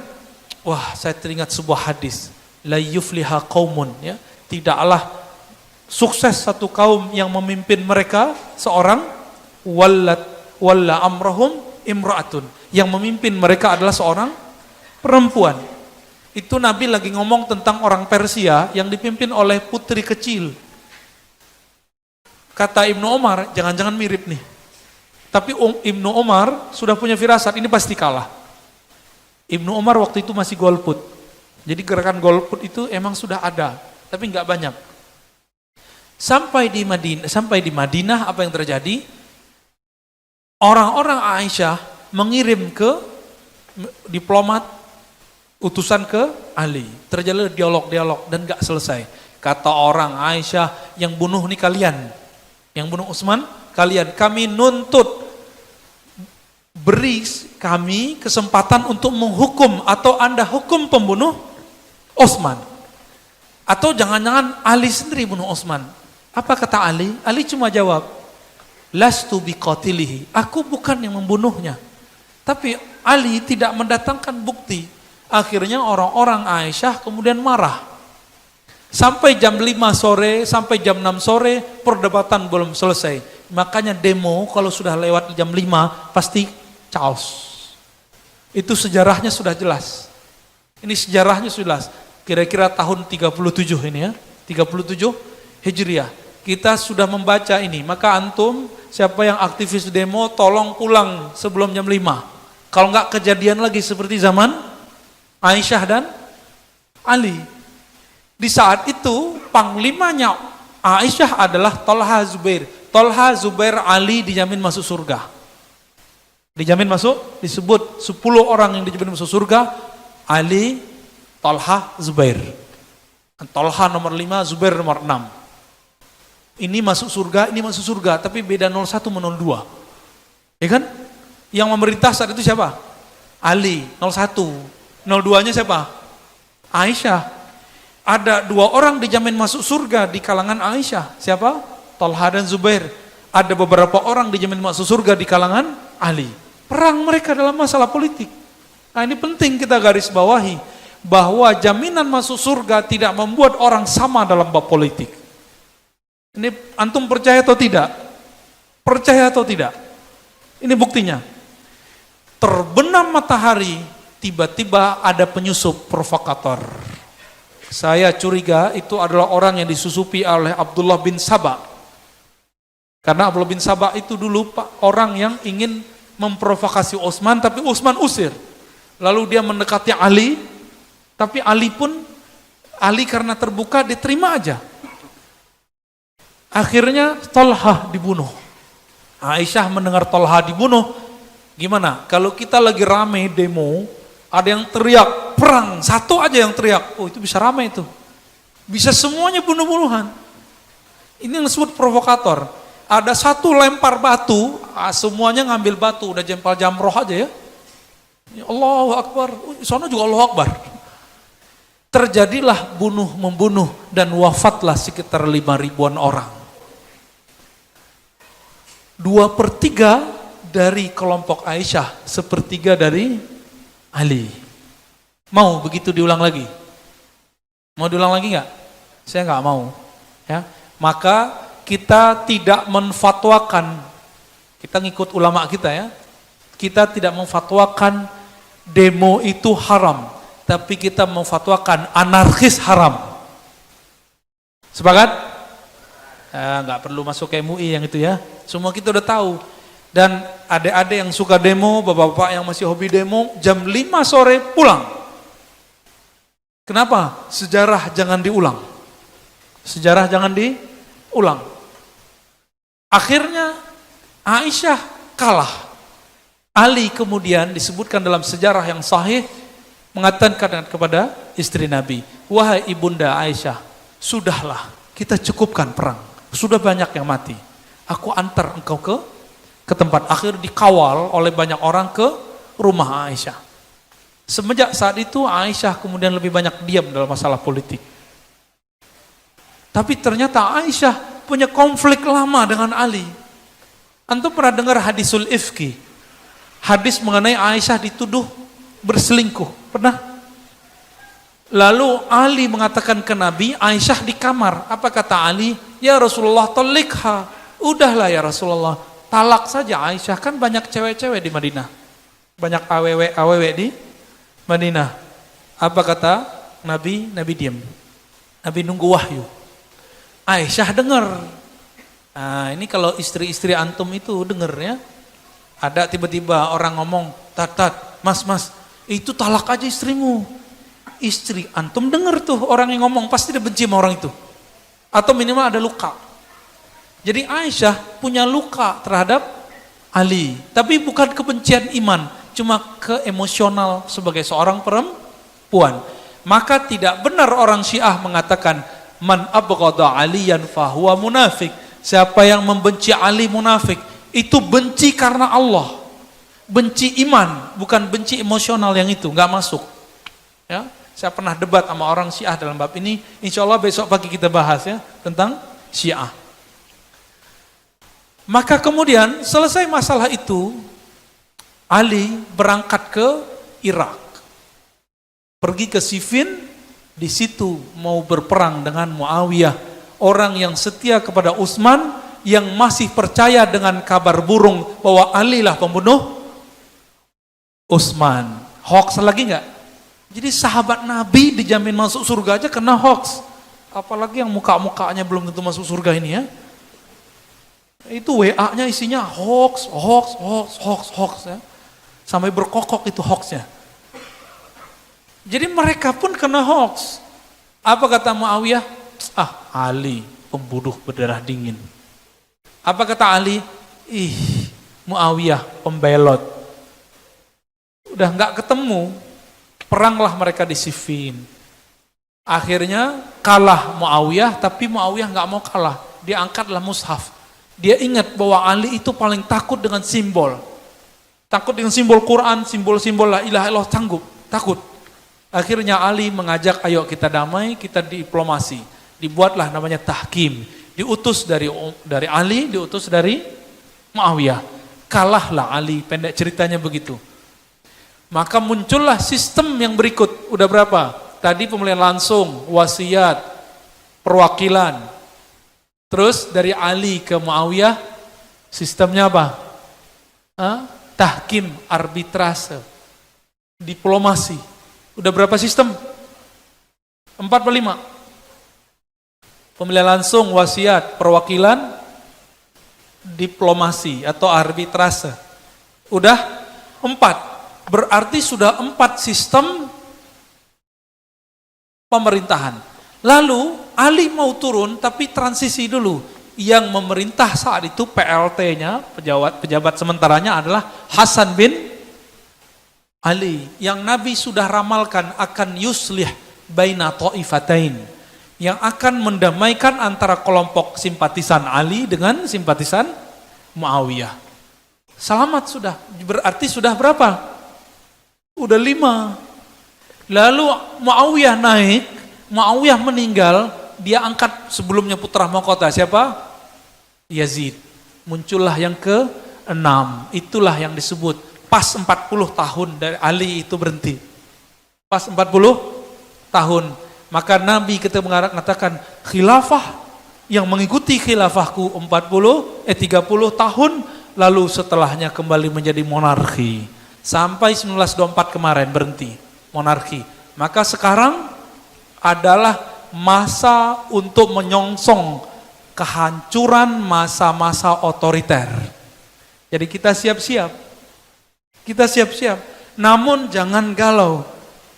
wah saya teringat sebuah hadis, la yufliha qaumun, ya, tidaklah sukses satu kaum yang memimpin mereka seorang walla amrahum imra'atun, yang memimpin mereka adalah seorang perempuan. Itu Nabi lagi ngomong tentang orang Persia yang dipimpin oleh putri kecil. Kata Ibnu Umar, jangan-jangan mirip nih. Tapi Ibnu Umar sudah punya firasat, ini pasti kalah. Ibnu Umar waktu itu masih golput. Jadi gerakan golput itu emang sudah ada, tapi nggak banyak. Sampai di Madinah apa yang terjadi? Orang-orang Aisyah mengirim ke diplomat, utusan ke Ali. Terjadi dialog-dialog dan nggak selesai. Kata orang Aisyah, yang bunuh nih kalian, yang bunuh Utsman kalian. Kami nuntut, beri kami kesempatan untuk menghukum, atau Anda hukum pembunuh Utsman, atau jangan-jangan Ali sendiri bunuh Utsman. Apa kata Ali? Ali cuma jawab, lastu biqatilihi, aku bukan yang membunuhnya. Tapi Ali tidak mendatangkan bukti. Akhirnya orang-orang Aisyah kemudian marah. Sampai jam 5 sore, sampai jam 6 sore, perdebatan belum selesai. Makanya demo kalau sudah lewat jam 5 pasti chaos. Itu sejarahnya sudah jelas. Ini sejarahnya sudah jelas. Kira-kira tahun 37 ini ya, 37 Hijriah. Kita sudah membaca ini, maka antum siapa yang aktivis demo tolong pulang sebelum jam 5. Kalau enggak kejadian lagi seperti zaman Aisyah dan Ali. Di saat itu panglimanya Aisyah adalah Thalha Zubair. Thalha Zubair Ali dijamin masuk surga. Dijamin masuk, disebut 10 orang yang dijamin masuk surga. Ali, Thalha, Zubair. Thalha nomor 5, Zubair nomor 6. Ini masuk surga, ini masuk surga, tapi beda 01 sama 02. Ya kan? Yang memerintah saat itu siapa? Ali, 01. 02-nya siapa? Aisyah. Ada 2 orang dijamin masuk surga di kalangan Aisyah. Siapa? Thalha dan Zubair. Ada beberapa orang dijamin masuk surga di kalangan Ali. Perang mereka dalam masalah politik. Nah ini penting kita garis bawahi, bahwa jaminan masuk surga tidak membuat orang sama dalam bab politik. Ini antum percaya atau tidak? Percaya atau tidak? Ini buktinya. Terbenam matahari, tiba-tiba ada penyusup provokator. Saya curiga itu adalah orang yang disusupi oleh Abdullah bin Saba. Karena Abdullah bin Saba itu dulu orang yang ingin memprovokasi Utsman, tapi Utsman usir. Lalu dia mendekati Ali, tapi Ali karena terbuka diterima aja. Akhirnya Thalha dibunuh. Aisyah mendengar Thalha dibunuh, gimana? Kalau kita lagi rame demo, ada yang teriak perang, satu aja yang teriak, oh itu bisa rame itu. Bisa semuanya bunuh-bunuhan. Ini yang disebut provokator. Ada satu lempar batu, semuanya ngambil batu, udah jempal jamroh aja ya. Allahu Akbar, sono juga Allahu Akbar. Terjadilah bunuh-membunuh dan wafatlah sekitar 5.000-an orang. 2/3 dari kelompok Aisyah, sepertiga dari Ali. Mau begitu diulang lagi? Mau diulang lagi nggak? Saya nggak mau. Ya, maka kita tidak menfatwakan, kita ngikut ulama kita ya. Kita tidak memfatwakan demo itu haram, tapi kita memfatwakan anarkis haram. Sepakat? Nggak perlu masuk ke MUI yang itu ya. Semua kita udah tahu. Dan adik-adik yang suka demo, bapak-bapak yang masih hobi demo, jam 5 sore pulang. Kenapa? Sejarah jangan diulang. Sejarah jangan diulang. Akhirnya Aisyah kalah. Ali kemudian disebutkan dalam sejarah yang sahih mengatakan kepada istri Nabi, wahai ibunda Aisyah, sudahlah kita cukupkan perang. Sudah banyak yang mati. Aku antar engkau ke tempat. Akhir dikawal oleh banyak orang ke rumah Aisyah. Semenjak saat itu Aisyah kemudian lebih banyak diam dalam masalah politik. Tapi ternyata Aisyah punya konflik lama dengan Ali. Antum pernah dengar hadisul ifki? Hadis mengenai Aisyah dituduh berselingkuh. Pernah? Lalu Ali mengatakan ke Nabi, Aisyah di kamar. Apa kata Ali? Ya Rasulullah, talikha. Udahlah ya Rasulullah, talak saja Aisyah, kan banyak cewek-cewek di Madinah. Banyak aww di Madinah. Apa kata Nabi? Nabi diam. Nabi nunggu wahyu. Aisyah dengar. Nah, ini kalau istri-istri antum itu dengar ya. Ada tiba-tiba orang ngomong, tat, mas, itu talak aja istrimu. Istri antum dengar tuh orang yang ngomong, pasti dia benci sama orang itu. Atau minimal ada luka. Jadi Aisyah punya luka terhadap Ali. Tapi bukan kebencian iman, cuma ke emosional sebagai seorang perempuan. Maka tidak benar orang Syiah mengatakan, man abghadha aliyan fahuwa munafik. Siapa yang membenci Ali munafik. Itu benci karena Allah. Benci iman, bukan benci emosional yang itu, nggak masuk. Ya. Saya pernah debat sama orang Syiah dalam bab ini. Insya Allah besok pagi kita bahas ya tentang Syiah. Maka kemudian selesai masalah itu, Ali berangkat ke Irak, pergi ke Siffin, di situ mau berperang dengan Muawiyah, orang yang setia kepada Utsman, yang masih percaya dengan kabar burung bahwa Ali lah pembunuh Utsman. Hoax lagi nggak? Jadi sahabat Nabi dijamin masuk surga aja kena hoax. Apalagi yang muka-mukanya belum tentu masuk surga ini ya. Itu WA-nya isinya hoax ya. Sampai berkokok itu hoaxnya. Jadi mereka pun kena hoax. Apa kata Muawiyah? Ali pembunuh berdarah dingin. Apa kata Ali? Muawiyah pembelot. Udah nggak ketemu. Peranglah mereka di Siffin. Akhirnya kalah Muawiyah, tapi Muawiyah nggak mau kalah. Dia angkatlah mushaf. Dia ingat bahwa Ali itu paling takut dengan simbol. Takut dengan simbol Quran, simbol-simbol la ilaha illallah, takut. Akhirnya Ali mengajak, ayo kita damai, kita diplomasi. Dibuatlah namanya tahkim. Diutus dari Ali, diutus dari Muawiyah. Kalahlah Ali, pendek ceritanya begitu. Maka muncullah sistem yang berikut. Udah berapa? Tadi pemilihan langsung, wasiat, perwakilan. Terus dari Ali ke Muawiyah, sistemnya apa? Tahkim, arbitrase, diplomasi. Udah berapa sistem? 4 atau 5? Pemilihan langsung, wasiat, perwakilan, diplomasi atau arbitrase. Udah 4. Berarti sudah 4 sistem pemerintahan. Lalu Ali mau turun tapi transisi dulu. Yang memerintah saat itu PLT-nya, pejabat sementaranya adalah Hasan bin Ali. Yang Nabi sudah ramalkan akan yuslih baina ta'ifatain. Yang akan mendamaikan antara kelompok simpatisan Ali dengan simpatisan Muawiyah. Selamat sudah. Berarti sudah berapa? Udah 5. Lalu Muawiyah naik, Muawiyah meninggal, dia angkat sebelumnya putra mahkota siapa? Yazid. Muncullah yang ke Itulah yang disebut pas 40 tahun dari Ali itu berhenti. Pas 40 tahun. Maka Nabi kita mengatakan khilafah yang mengikuti khilafahku 30 tahun, lalu setelahnya kembali menjadi monarki. Sampai 1924 kemarin berhenti monarki. Maka sekarang adalah masa untuk menyongsong kehancuran masa-masa otoriter. Jadi kita siap-siap. Kita siap-siap. Namun jangan galau.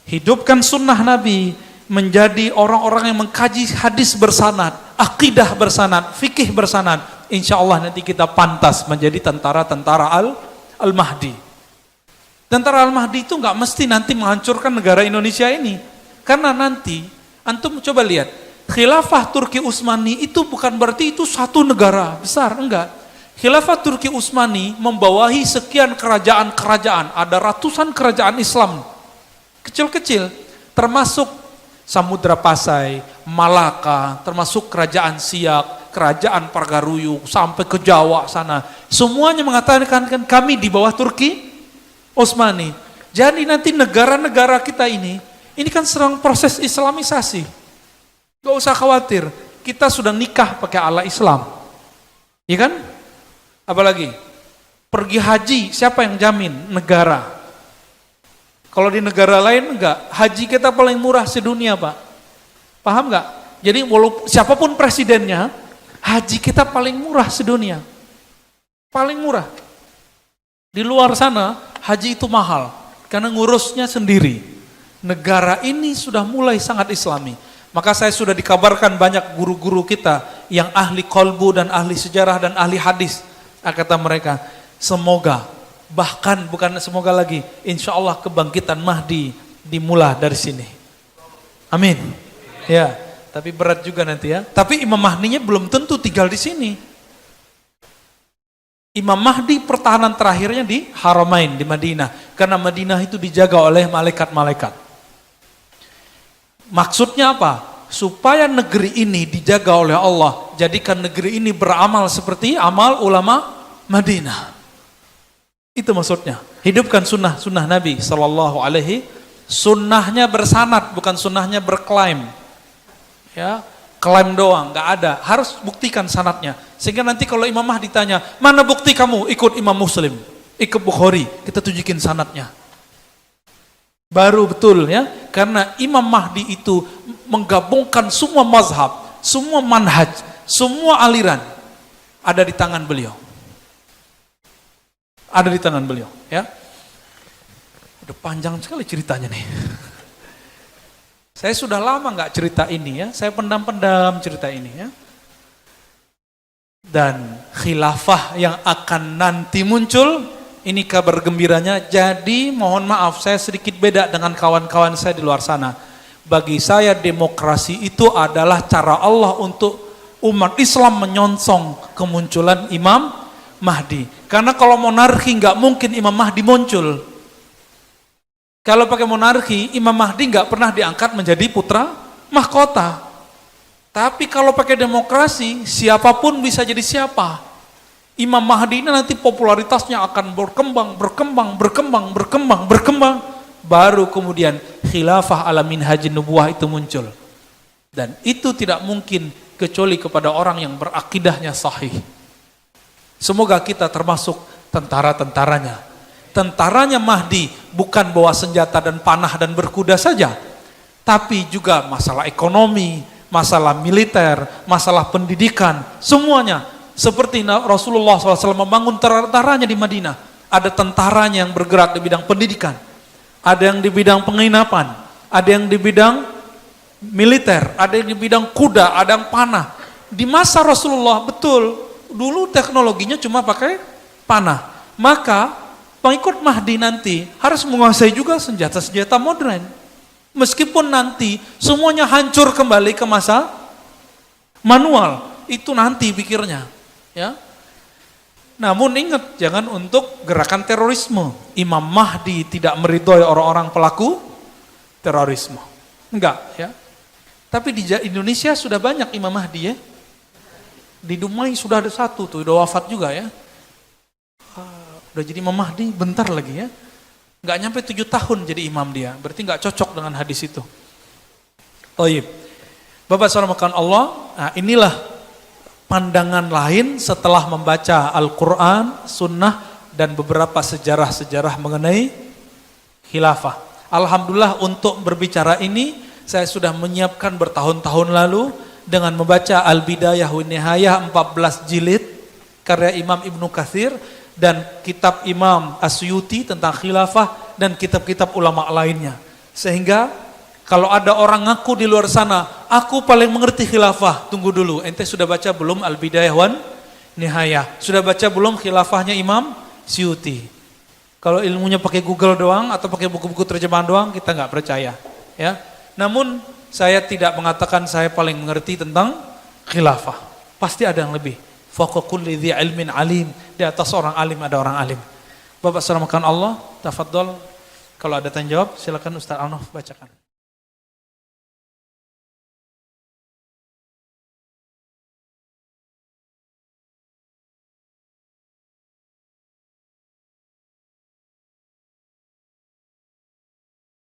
Hidupkan sunnah Nabi, menjadi orang-orang yang mengkaji hadis bersanad, akidah bersanad, fikih bersanad. Insya Allah nanti kita pantas menjadi tentara-tentara Al-Mahdi. Tentara Al-Mahdi itu nggak mesti nanti menghancurkan negara Indonesia ini. Karena nanti, antum coba lihat, khilafah Turki Utsmani itu bukan berarti itu satu negara besar, enggak. Khilafah Turki Utsmani membawahi sekian kerajaan-kerajaan, ada ratusan kerajaan Islam, kecil-kecil, termasuk Samudra Pasai, Malaka, termasuk kerajaan Siak, kerajaan Pargaruyu, sampai ke Jawa sana. Semuanya mengatakan kan kami di bawah Turki Utsmani. Jadi nanti negara-negara kita ini kan sedang proses islamisasi. Gak usah khawatir, kita sudah nikah pakai ala Islam. Iya kan? Apalagi, pergi haji, siapa yang jamin? Negara. Kalau di negara lain enggak, haji kita paling murah sedunia Pak. Paham enggak? Jadi walaupun siapapun presidennya, haji kita paling murah sedunia. Paling murah. Di luar sana, haji itu mahal, karena ngurusnya sendiri. Negara ini sudah mulai sangat islami. Maka saya sudah dikabarkan banyak guru-guru kita yang ahli kolbu dan ahli sejarah dan ahli hadis. Kata mereka, semoga, bahkan bukan semoga lagi, insya Allah kebangkitan Mahdi dimulai dari sini. Amin. Ya, tapi berat juga nanti ya. Tapi Imam Mahdinya belum tentu tinggal di sini. Imam Mahdi pertahanan terakhirnya di Haramain, di Madinah. Karena Madinah itu dijaga oleh malaikat-malaikat. Maksudnya apa? Supaya negeri ini dijaga oleh Allah. Jadikan negeri ini beramal seperti amal ulama Madinah. Itu maksudnya. Hidupkan sunnah Nabi Sallallahu Alaihi. Sunnahnya bersanad, bukan sunnahnya berklaim. Ya, klaim doang, nggak ada. Harus buktikan sanadnya. Sehingga nanti kalau Imam Mahdi ditanya, mana bukti kamu ikut Imam Muslim, ikut Bukhari, kita tunjukin sanadnya. Baru betul ya, karena Imam Mahdi itu menggabungkan semua mazhab, semua manhaj, semua aliran ada di tangan beliau. Ada di tangan beliau, ya. Udah panjang sekali ceritanya nih. Saya sudah lama nggak cerita ini ya, saya pendam-pendam cerita ini ya. Dan khilafah yang akan nanti muncul, ini kabar gembiranya. Jadi mohon maaf, saya sedikit beda dengan kawan-kawan saya di luar sana. Bagi saya demokrasi itu adalah cara Allah untuk umat Islam menyongsong kemunculan Imam Mahdi. Karena kalau monarki nggak mungkin Imam Mahdi muncul. Kalau pakai monarki, Imam Mahdi nggak pernah diangkat menjadi putra mahkota. Tapi kalau pakai demokrasi, siapapun bisa jadi siapa. Imam Mahdi ini nanti popularitasnya akan berkembang. Baru kemudian khilafah ala minhajin nubuwah itu muncul. Dan itu tidak mungkin kecuali kepada orang yang berakidahnya sahih. Semoga kita termasuk tentara-tentaranya. Tentaranya Mahdi bukan bawa senjata dan panah dan berkuda saja, tapi juga masalah ekonomi, masalah militer, masalah pendidikan, semuanya. Seperti Rasulullah SAW membangun tentaranya di Madinah. Ada tentaranya yang bergerak di bidang pendidikan, ada yang di bidang penginapan, ada yang di bidang militer, ada yang di bidang kuda, ada yang panah. Di masa Rasulullah, betul, dulu teknologinya cuma pakai panah. Maka pengikut Mahdi nanti harus menguasai juga senjata-senjata modern. Meskipun nanti semuanya hancur kembali ke masa manual, itu nanti pikirnya, ya. Namun ingat, jangan untuk gerakan terorisme. Imam Mahdi tidak meridhoi orang-orang pelaku terorisme. Enggak, ya. Tapi di Indonesia sudah banyak Imam Mahdi ya. Di Dumai sudah ada satu tuh, udah wafat juga ya. Udah jadi Imam Mahdi bentar lagi ya. Nggak nyampe 7 tahun jadi imam dia. Berarti nggak cocok dengan hadis itu. Thayyib. Bapak saudara makan Allah, nah inilah pandangan lain setelah membaca Al-Quran, Sunnah, dan beberapa sejarah-sejarah mengenai khilafah. Alhamdulillah untuk berbicara ini, saya sudah menyiapkan bertahun-tahun lalu dengan membaca Al-Bidayah wa Nihayah 14 jilid, karya Imam Ibnu Katsir, dan kitab Imam Asyuti tentang khilafah, dan kitab-kitab ulama lainnya. Sehingga kalau ada orang ngaku di luar sana, aku paling mengerti khilafah, tunggu dulu, ente sudah baca belum Al-Bidayah wan Nihayah? Sudah baca belum khilafahnya Imam Syuti? Kalau ilmunya pakai Google doang atau pakai buku-buku terjemahan doang, kita nggak percaya. Ya. Namun saya tidak mengatakan saya paling mengerti tentang khilafah. Pasti ada yang lebih. Fawqa kulli dzi ilmin alim. Di atas orang alim ada orang alim. Bapak saudara makan Allah, tafadhol. Kalau ada tanya jawab, silakan Ustaz Alnof bacakan.